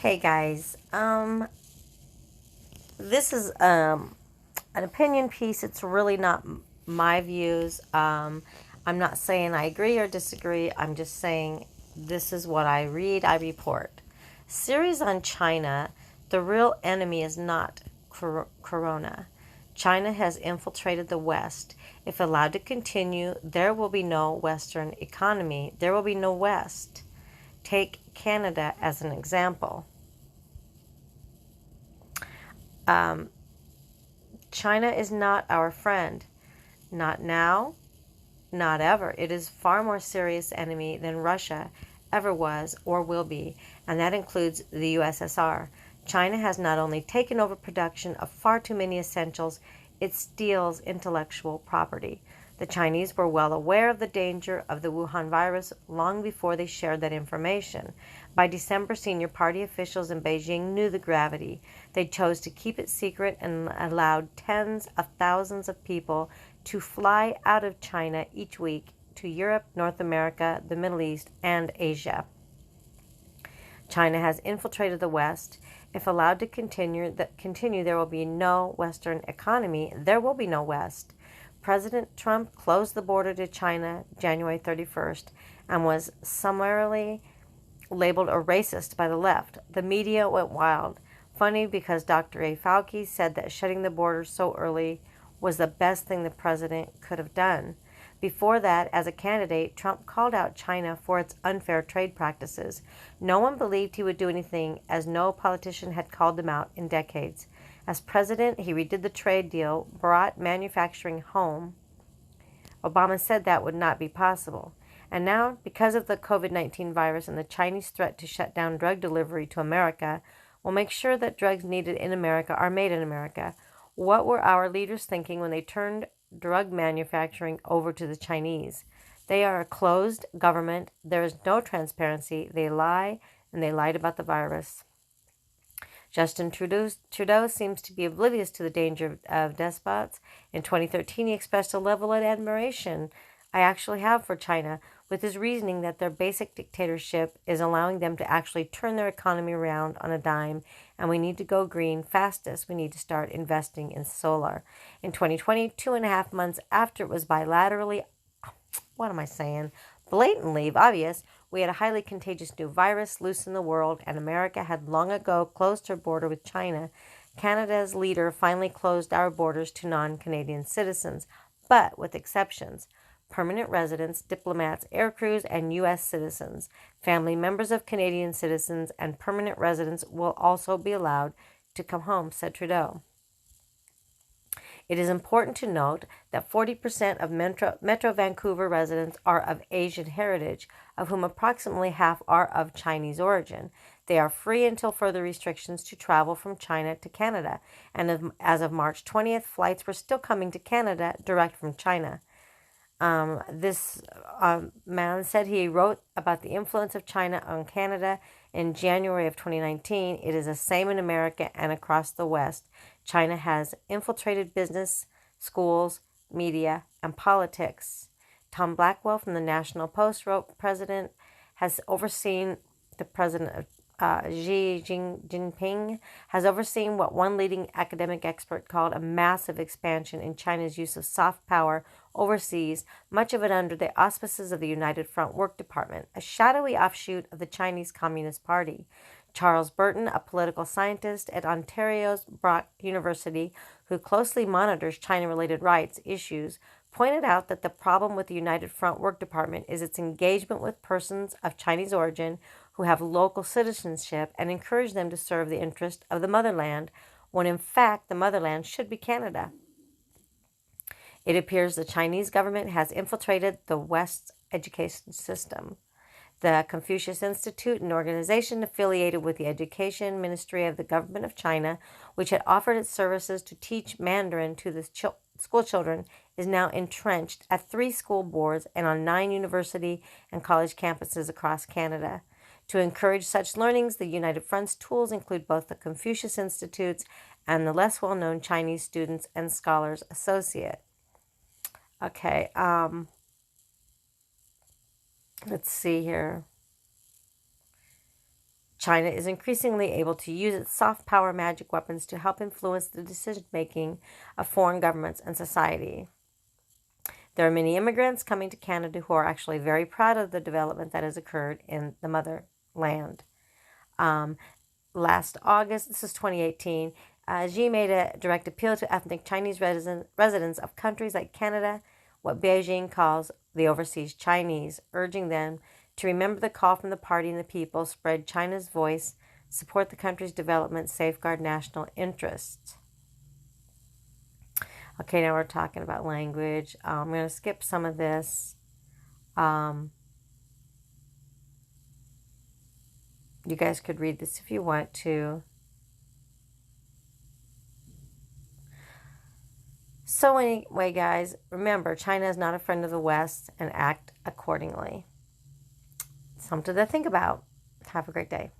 Hey guys, this is an opinion piece. It's really not my views. I'm not saying I agree or disagree. I'm just saying this is what I read, I report. Series on China. The real enemy is not Corona. China has infiltrated the West. If allowed to continue, there will be no Western economy. There will be no West. Take Canada as an example. Um, China is not our friend. Not now, not ever. It is far more serious enemy than Russia ever was or will be, and that includes the USSR. China has not only taken over production of far too many essentials, it steals intellectual property. The Chinese were well aware of the danger of the Wuhan virus long before they shared that information. By December, senior party officials in Beijing knew the gravity. They chose to keep it secret and allowed tens of thousands of people to fly out of China each week to Europe, North America, the Middle East, and Asia. China has infiltrated the West. If allowed to continue, there will be no Western economy. There will be no West. President Trump closed the border to China January 31st and was summarily labeled a racist by the left. The media went wild. Funny because Dr. A. Fauci said that shutting the border so early was the best thing the president could have done. Before that, as a candidate, Trump called out China for its unfair trade practices. No one believed he would do anything, as no politician had called them out in decades. As president, he redid the trade deal, brought manufacturing home. Obama said that would not be possible. And now, because of the COVID-19 virus and the Chinese threat to shut down drug delivery to America, we'll make sure that drugs needed in America are made in America. What were our leaders thinking when they turned drug manufacturing over to the Chinese? They are a closed government. There is no transparency. They lie, and they lied about the virus. Justin Trudeau seems to be oblivious to the danger of despots. In 2013, he expressed a level of admiration I actually have for China, with his reasoning that their basic dictatorship is allowing them to actually turn their economy around on a dime, and we need to go green fastest. We need to start investing in solar. In 2020, 2.5 months after it was blatantly obvious, we had a highly contagious new virus loose in the world, and America had long ago closed her border with China. Canada's leader finally closed our borders to non-Canadian citizens, but with exceptions. Permanent residents, diplomats, aircrews, and U.S. citizens. Family members of Canadian citizens and permanent residents will also be allowed to come home, said Trudeau. It is important to note that 40% of Metro Vancouver residents are of Asian heritage, of whom approximately half are of Chinese origin. They are free until further restrictions to travel from China to Canada, and as of March 20th, flights were still coming to Canada direct from China. This man said he wrote about the influence of China on Canada in January of 2019. It is the same in America and across the West. China has infiltrated business, schools, media, and politics. Tom Blackwell from the National Post wrote, President has overseen the president of Xi Jinping has overseen what one leading academic expert called a massive expansion in China's use of soft power overseas, much of it under the auspices of the United Front Work Department, a shadowy offshoot of the Chinese Communist Party. Charles Burton, a political scientist at Ontario's Brock University who closely monitors China-related rights issues, pointed out that the problem with the United Front Work Department is its engagement with persons of Chinese origin who have local citizenship and encourage them to serve the interest of the motherland, when in fact the motherland should be Canada. It appears the Chinese government has infiltrated the West's education system. The Confucius Institute, an organization affiliated with the Education Ministry of the Government of China, which had offered its services to teach Mandarin to the school children, is now entrenched at 3 school boards and on 9 university and college campuses across Canada. To encourage such learnings, the United Front's tools include both the Confucius Institutes and the less well-known Chinese Students and Scholars Associate. Okay, let's see here. China is increasingly able to use its soft power magic weapons to help influence the decision making of foreign governments and society. There are many immigrants coming to Canada who are actually very proud of the development that has occurred in the motherland. Last August, this is 2018, Xi made a direct appeal to ethnic Chinese residents of countries like Canada, what Beijing calls the overseas Chinese, urging them to remember the call from the party and the people, spread China's voice, support the country's development, safeguard national interests. Okay, now we're talking about language. I'm going to skip some of this. You guys could read this if you want to. So anyway, guys, remember, China is not a friend of the West, and act accordingly. Something to think about. Have a great day.